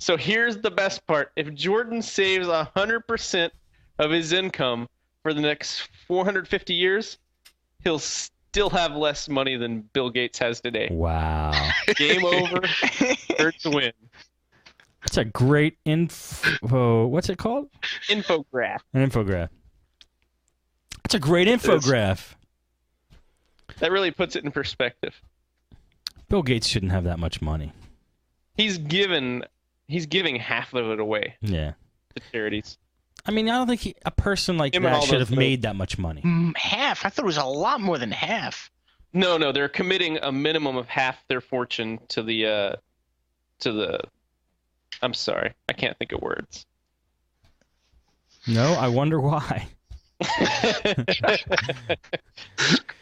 So here's the best part. If Jordan saves 100% of his income for the next 450 years, he'll still have less money than Bill Gates has today. Wow. Game over. Third to win. That's a great info. What's it called? Infograph. An infograph. That's a great infograph. That really puts it in perspective. Bill Gates shouldn't have that much money. He's giving half of it away. Yeah. To charities. I mean, I don't think a person like that should have made that much money. Half? I thought it was a lot more than half. No, they're committing a minimum of half their fortune to the I'm sorry, I can't think of words. No, I wonder why.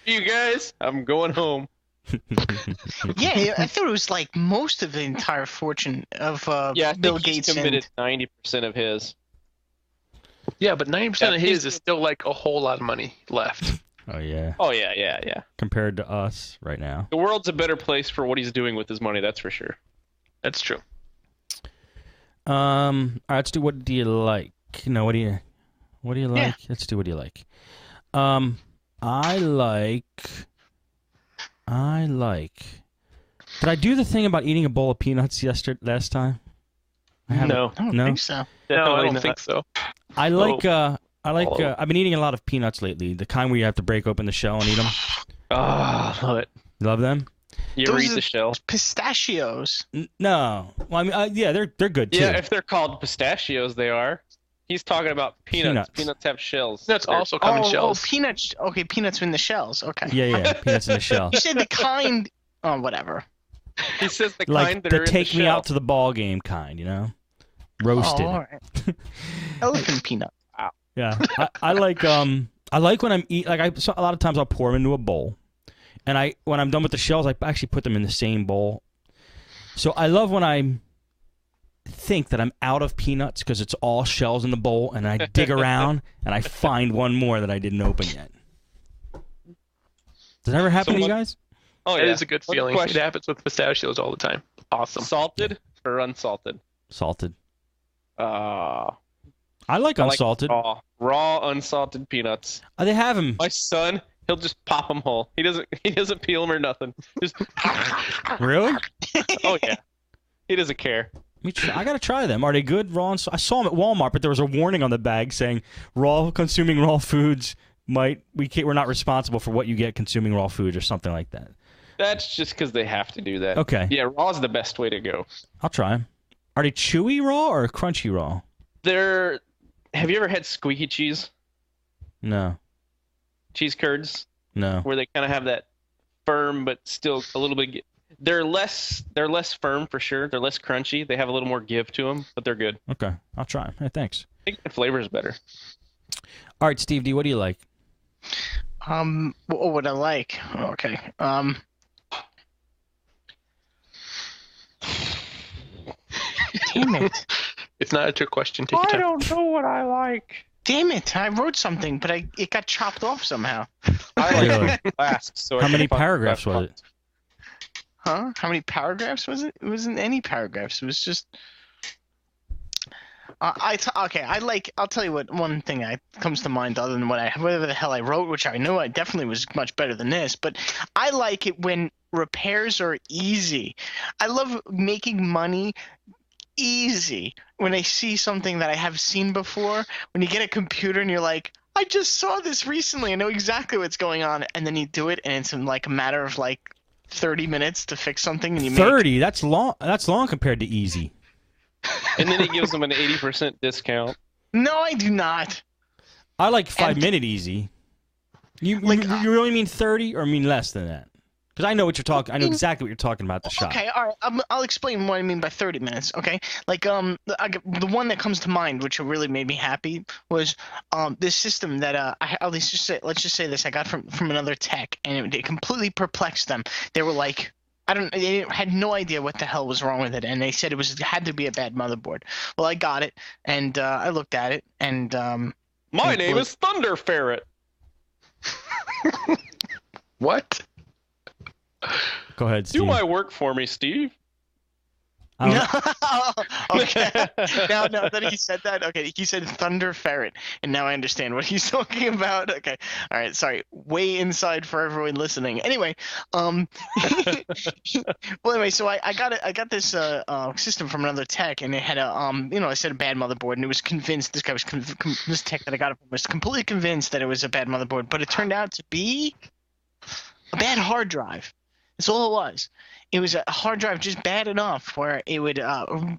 You guys, I'm going home. Yeah, I thought it was like most of the entire fortune of Bill Gates. He's committed 90% of his. Yeah, but 90% of his is still like a whole lot of money left. Oh yeah. Oh yeah. Compared to us right now. The world's a better place for what he's doing with his money, that's for sure. That's true. All right, let's do what do you like? No, what do you like? Yeah. Let's do what do you like? I like. Did I do the thing about eating a bowl of peanuts last time? No. I don't think so. No, I don't think so. I like. I've been eating a lot of peanuts lately. The kind where you have to break open the shell and eat them. Oh, love it. You love them? You ever eat the shell? Pistachios. No. Well, I mean, yeah, they're good too. Yeah, if they're called pistachios, they are. He's talking about peanuts. Peanuts have shells. Peanuts also come in shells. Oh, peanuts. Okay, peanuts in the shells. Okay. Yeah, peanuts in the shell. You said the kind. Oh, whatever. He says the Like kind that the are in the take me shell. out to the ball game kind, you know, roasted. Oh, all right. Elephant peanut. Yeah, I like when I'm a lot of times I'll pour them into a bowl, and when I'm done with the shells, I actually put them in the same bowl. So I love when I think that I'm out of peanuts because it's all shells in the bowl, and I dig around and I find one more that I didn't open yet. Does that ever happen to you guys? Oh yeah, It is a good feeling. It happens with pistachios all the time. Awesome. Salted or unsalted? Salted. I I like unsalted. Raw unsalted peanuts. They have them. My son, he'll just pop them whole. He doesn't peel them or nothing. Just Really? oh yeah, he doesn't care. I gotta try them. Are they good? Raw? I saw them at Walmart, but there was a warning on the bag saying consuming raw foods we're not responsible for what you get consuming raw foods or something like that. That's just because they have to do that. Okay. Yeah, raw is the best way to go. I'll try them. Are they chewy raw or crunchy raw? Have you ever had squeaky cheese? No. Cheese curds? No. Where they kind of have that firm but still a little bit. They're less firm for sure. They're less crunchy. They have a little more give to them, but they're good. Okay, I'll try them. Hey, thanks. I think the flavor is better. All right, Steve D, what do you like? What would I like? Okay. Damn it. It's not a trick question. Take your time. don't know what I like. Damn it. I wrote something, but it got chopped off somehow. I Really? like flasks. So How many paragraphs was it? Huh? How many paragraphs was it? It wasn't any paragraphs. It was just... okay, I'll tell you what, one thing that comes to mind other than whatever the hell I wrote, which I know I definitely was much better than this, but I like it when repairs are easy. I love making money easy. When I see something that I have seen before, when you get a computer and you're like, I just saw this recently, I know exactly what's going on, and then you do it, and it's in like a matter of like 30 minutes to fix something, and you 30? That's long compared to easy. And then he gives them an 80% discount. No, I do not. I like 5-minute easy. You really mean 30 or mean less than that? Because I know what you're talking. I know exactly what you're talking about. The shop. Okay, all right. I'll explain what I mean by 30 minutes. Okay, like the one that comes to mind, which really made me happy, was this system that let's just say this I got from another tech, and it completely perplexed them. They were like, they had no idea what the hell was wrong with it, and they said it had to be a bad motherboard. Well, I got it, and I looked at it, and my name is Thunder Ferret. What? Go ahead, Steve. Do my work for me, Steve. I No. don't- Okay. Now that he said that, okay, he said Thunder Ferret, and now I understand what he's talking about. Okay. All right. Sorry. Way inside for everyone listening. Anyway, well, anyway, so I got this system from another tech, and it had I said a bad motherboard, and it was convinced this guy was this tech that I got it from was completely convinced that it was a bad motherboard, but it turned out to be a bad hard drive. That's all it was. It was a hard drive just bad enough where it would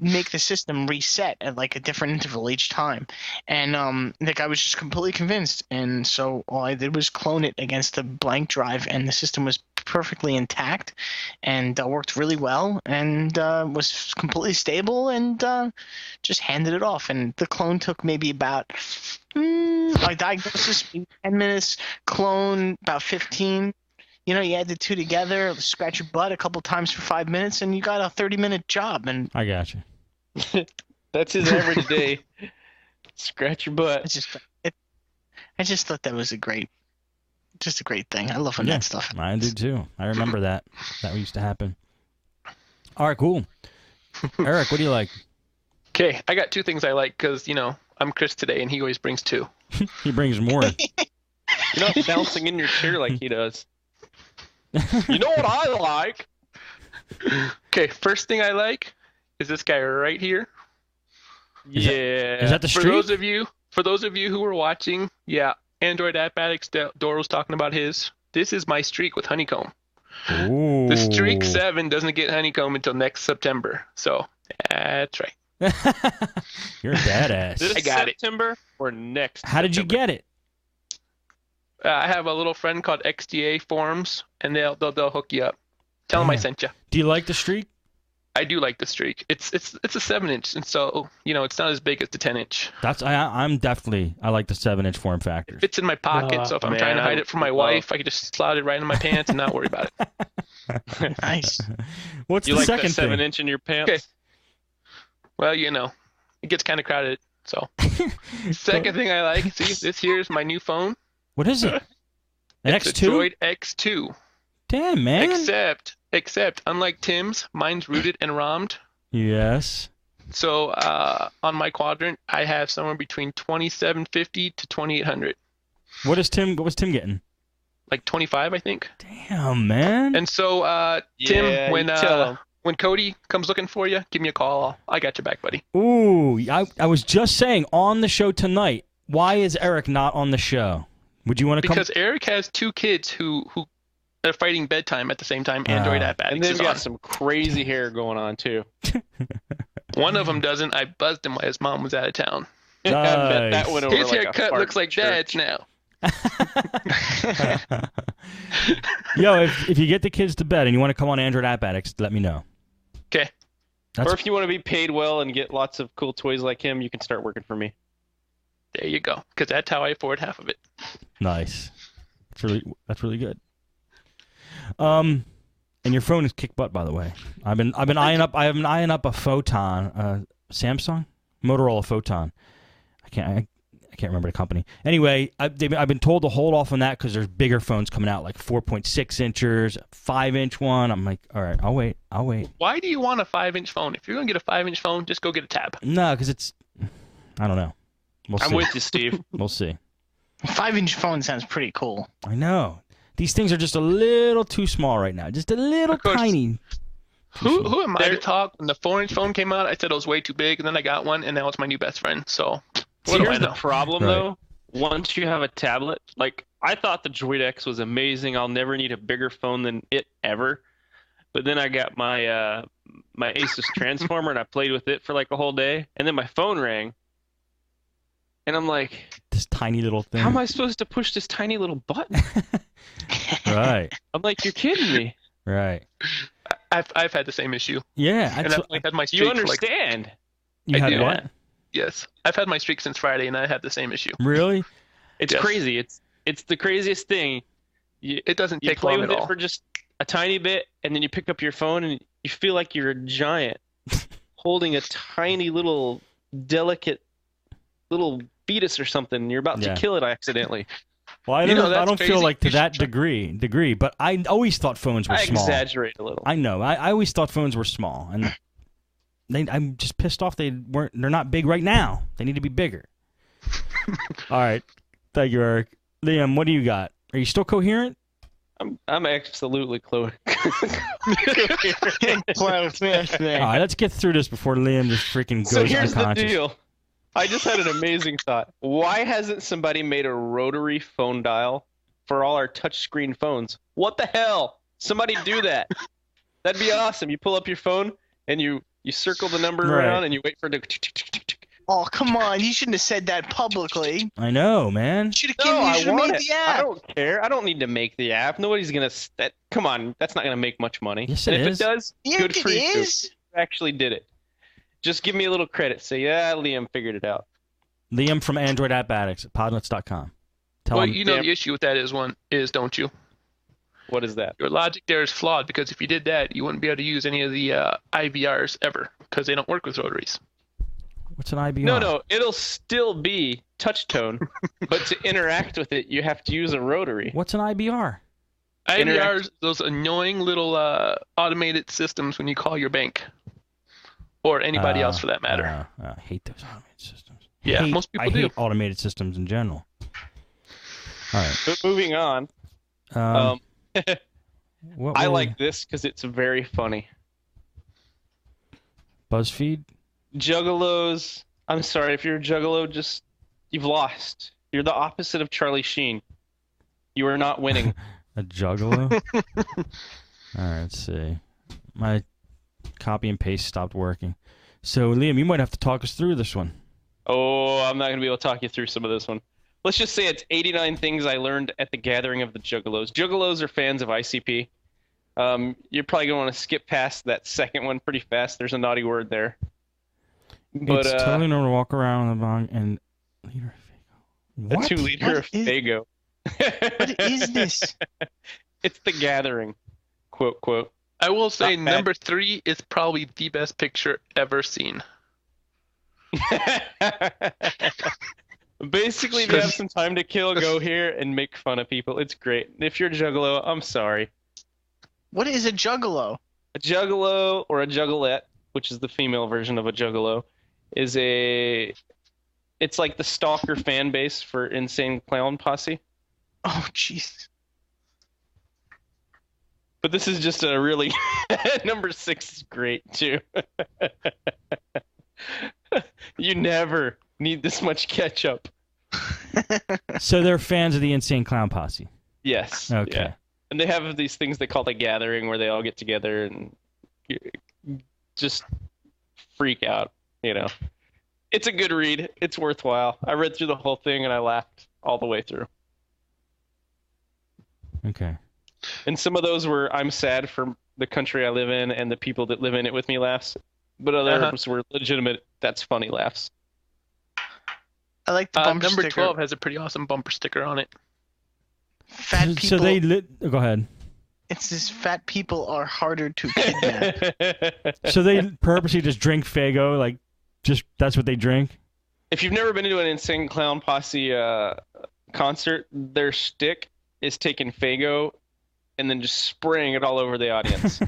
make the system reset at like a different interval each time. And the guy was just completely convinced. And so all I did was clone it against the blank drive, and the system was perfectly intact and worked really well and was completely stable, and just handed it off. And the clone took maybe about my diagnosis, maybe 10 minutes, clone about 15. You add the two together, scratch your butt a couple times for 5 minutes, and you got a 30-minute job. And I got you. That's his average day. Scratch your butt. I just thought that was a great thing. I love when that stuff. I do too. I remember that. That used to happen. All right, cool. Eric, what do you like? Okay, I got two things I like because, I'm Chris today, and he always brings two. He brings more. You're not bouncing in your chair like he does. You know what I like? Okay, first thing I like is this guy right here. Is that the For streak? those of you who were watching, yeah, Android App Addicts, Dora was talking about his. This is my streak with Honeycomb. Ooh. The Streak 7 doesn't get Honeycomb until next September. So, that's right. You're a badass. This I got it. September or next? How did you get it? I have a little friend called XDA Forums, and they'll hook you up. Tell them I sent you. Do you like the streak? I do like the Streak. It's a 7-inch, and so it's not as big as the 10-inch. I'm definitely I like the 7-inch form factor. It fits in my pocket, so if I'm trying to hide it from my wife, I can just slide it right in my pants and not worry about it. Nice. What's You the like second the 7-inch in your pants? Okay. Well, it gets kind of crowded. So, second thing I like, see, this here's my new phone. What is it? An It's a X2? Droid X2. Damn, man. Except, unlike Tim's, mine's rooted and ROMmed. Yes. So on my quadrant, I have somewhere between 2750 to 2800. What was Tim getting? Like 25, I think. Damn, man. And so, Tim, Yeah, you tell him. when Cody comes looking for you, give me a call. I got your back, buddy. Ooh, I was just saying on the show tonight, why is Eric not on the show? Would you want to come? Because Eric has two kids who are fighting bedtime at the same time. Android App And Addicts they've is got on. some crazy hair going on too. One of them doesn't. I buzzed him while his mom was out of town. I bet Nice. that went over His like a haircut fart looks like church. Dad's now. Yo, if you get the kids to bed and you want to come on Android App Addicts, let me know. Okay. That's Or if you want to be paid well and get lots of cool toys like him, you can start working for me. There you go. Because that's how I afford half of it. nice. That's really good. And your phone is kick butt, by the way. I've been eyeing up a Photon, Samsung, Motorola Photon. I can't remember the company. Anyway, I've been told to hold off on that because there's bigger phones coming out, like 4.6 inches, 5-inch one. I'm like, all right, I'll wait. Why do you want a 5-inch phone? If you're going to get a 5-inch phone, just go get a tab. No, because I don't know. We'll see. I'm with you, Steve. We'll see. 5-inch phone sounds pretty cool. I know. These things are just a little too small right now. Just a little Of course. tiny. Who am I to talk? When the 4-inch phone came out, I said it was way too big, and then I got one, and now it's my new best friend. So, See, what do I here's the know? problem, Right. though. Once you have a tablet, like, I thought the Droid X was amazing. I'll never need a bigger phone than it ever. But then I got my my Asus Transformer, and I played with it for like a whole day. And then my phone rang. And I'm like, This tiny little thing. how am I supposed to push this tiny little button? Right. I'm like, you're kidding me. Right. I've had the same issue, Yeah. and I've only had my streak You for like understand. You I had do. what? yes, I've had my streak since Friday, and I had the same issue. Really? It's Yes. crazy. It's the craziest thing. It doesn't You take play long with at it all. for just a tiny bit, and then you pick up your phone, and you feel like you're a giant holding a tiny little delicate little fetus or something. And you're about Yeah. to kill it accidentally. Well, I You know, don't. I that's don't feel crazy. like to You should that try- degree. But I always thought phones were I small. exaggerate a little. I know. I always thought phones were small, and I'm just pissed off they're not big right now. They need to be bigger. All right. Thank you, Eric. Liam, what do you got? Are you still coherent? I'm absolutely close. All right, let's get through this before Liam just freaking goes So here's unconscious. the deal. I just had an amazing thought. Why hasn't somebody made a rotary phone dial for all our touchscreen phones? What the hell? Somebody do that. That'd be awesome. You pull up your phone and you circle the number around and you wait for it to... Oh, come on. You shouldn't have said that publicly. I know, man. You should No, I have want made it. the app. I don't care. I don't need to make the app. Nobody's gonna. Come on, that's not gonna make much money. Yes, and it if is. it does, Yeah, good for it you. is. You actually did it. Just give me a little credit. Say, yeah, Liam figured it out. Liam from Android App Addicts at podnutz.com. Well, him. you know the issue with that is, don't you? What is that? Your logic there is flawed because if you did that, you wouldn't be able to use any of the IVRs ever because they don't work with rotaries. What's an IBR? No, it'll still be touch tone, but to interact with it, you have to use a rotary. What's an IBR? IVRs, those annoying little automated systems when you call your bank or anybody else for that matter. I hate those automated systems. Yeah, most people do. I hate automated systems in general. All right. But moving on, what I were like this because it's very funny. BuzzFeed? Juggalos. I'm sorry, if you're a juggalo, you've lost. You're the opposite of Charlie Sheen. You are not winning. A juggalo? All right, let's see. My copy and paste stopped working. So, Liam, you might have to talk us through this one. Oh, I'm not going to be able to talk you through some of this one. Let's just say it's 89 things I learned at the gathering of the Juggalos. Juggalos are fans of ICP. You're probably going to want to skip past that second one pretty fast. There's a naughty word there. But, it's totally normal to walk around the bong and liter of Faygo. a What? 2 liter of Faygo. What is this? It's the gathering. Quote, quote. I will say Not bad. number 3 is probably the best picture ever seen. Basically, if you have some time to kill, go here and make fun of people. It's great. If you're a juggalo, I'm sorry. What is a juggalo? A juggalo or a juggalette, which is the female version of a juggalo, is it's like the stalker fan base for Insane Clown Posse. Oh, jeez. But this is just a really number 6 is great too. You never need this much ketchup. So they're fans of the Insane Clown Posse. Yes. Okay. Yeah. And they have these things they call the gathering where they all get together and just freak out, you know. It's a good read. It's worthwhile. I read through the whole thing and I laughed all the way through. Okay. And some of those were I'm sad for the country I live in and the people that live in it with me laughs. But others were legitimate, that's funny laughs. I like the bumper number sticker. 12 has a pretty awesome bumper sticker on it. Fat people. So they go ahead. It says fat people are harder to kidnap. So they purposely just drink Faygo, like just that's what they drink. If you've never been to an Insane Clown Posse concert, their shtick is taking Faygo and then just spraying it all over the audience.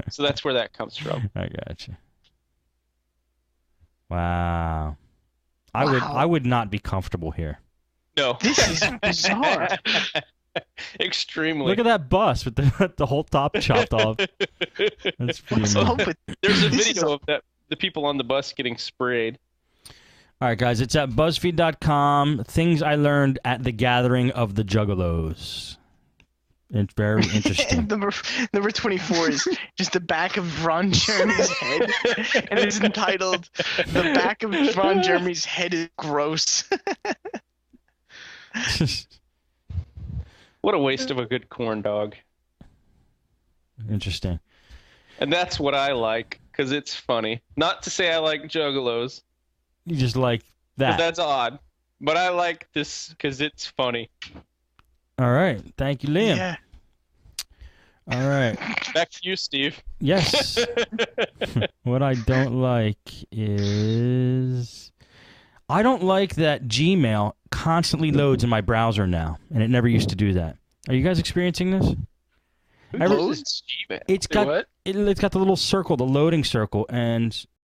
So that's where that comes from. I gotcha. Wow. I would not be comfortable here. No. This is bizarre. Extremely. Look at that bus with the whole top chopped off. That's pretty What's amazing. up with There's a this is video of the people on the bus getting sprayed. All right, guys, it's at BuzzFeed.com. Things I learned at the gathering of the Juggalos. It's very interesting. number 24 is just the back of Ron Jeremy's head, and it's entitled "The back of Ron Jeremy's head is gross." What a waste of a good corn dog. Interesting. And that's what I like, because it's funny. Not to say I like juggalos, You just like 'cause that. that's odd. But I like this because it's funny. All right. Thank you, Liam. Yeah. All right. Back to you, Steve. Yes. What I don't like is I don't like that Gmail constantly loads in my browser now, and it never used to do that. Are you guys experiencing this? Loads? It's got what? it's got the little circle, the loading circle, and